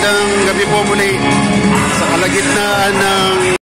magandang gabi po muli sa kalagitnaan ng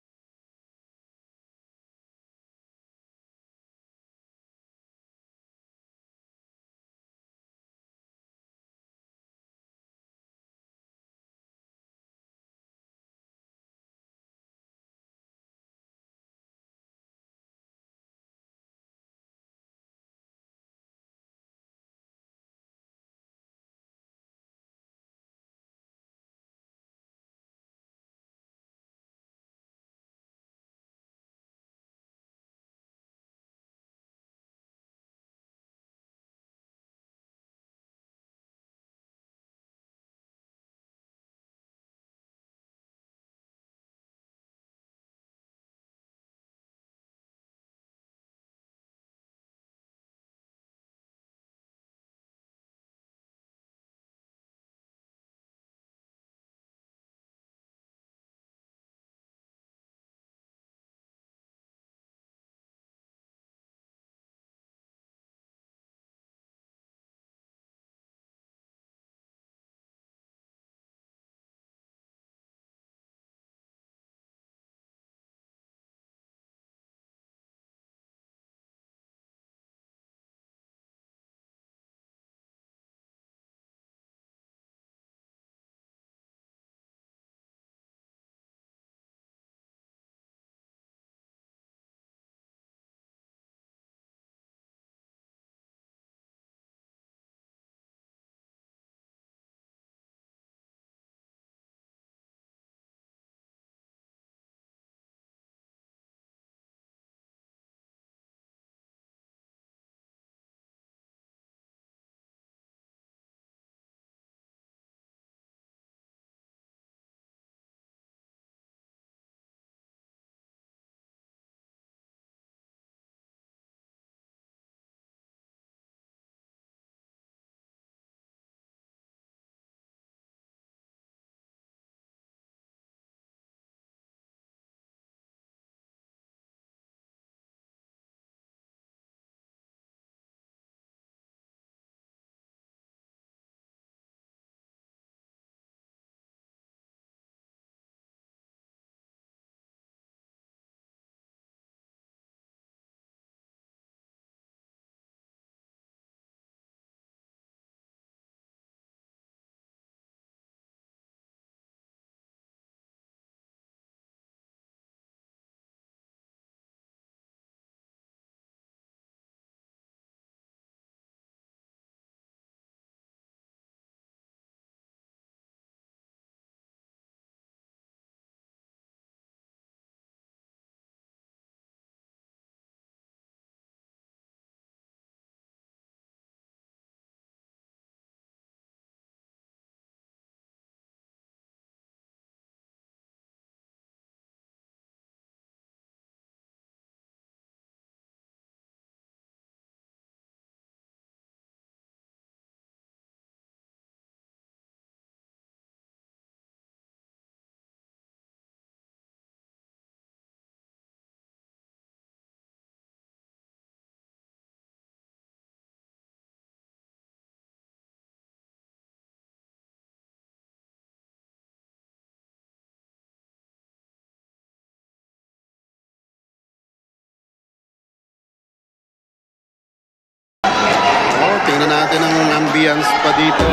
tingnan natin ang ambience pa dito.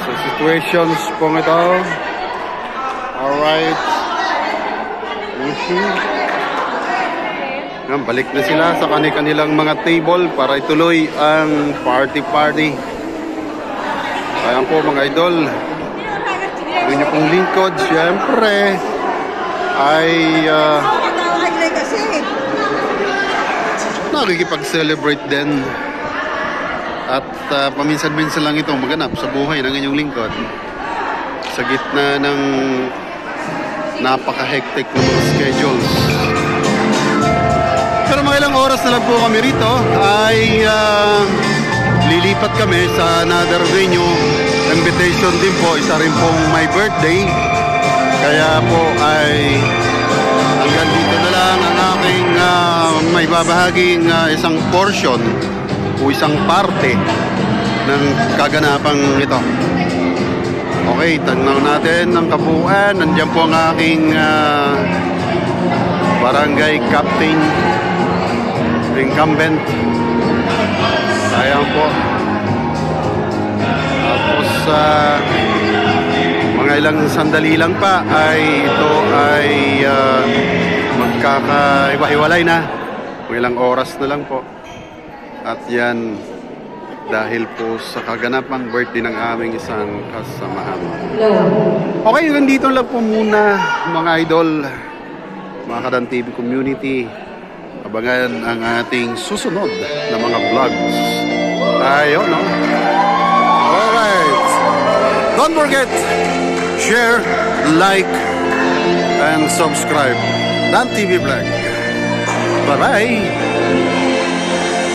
So, situations po ito. Alright. Balik na sila sa kanilang mga table para ituloy ang party. Ayan po mga idol. Ang inyong pong lingkod, syempre, ay nakikipag-celebrate din. At paminsan-minsan lang itong maganap sa buhay ng inyong lingkod sa gitna ng napaka-hectic na mga schedules. Pero mga ilang oras na lang po kami rito ay lilipat kami sa another venue. Invitation din po, isa rin pong my birthday. Kaya po ay hanggang dito na lang ang aking may babahaging isang portion o isang parte ng kaganapang ito. Okay, tagnaw natin ng kabuuan. Nandiyan po ang aking barangay captain, incumbent. Ayan po. Tapos mga ilang sandali lang pa ay ito ay magkakaiwa-hiwalay na. Mga ilang oras na lang po. At yan dahil po sa kaganapang birthday ng aming isang kasamahan. Okay, nandito lang po muna mga idol, mga Kadan TV community. Abangan ang ating susunod na mga vlogs. Ayun, no? Alright. Don't forget, share, like, and subscribe. Dan TV Vlog. Bye-bye.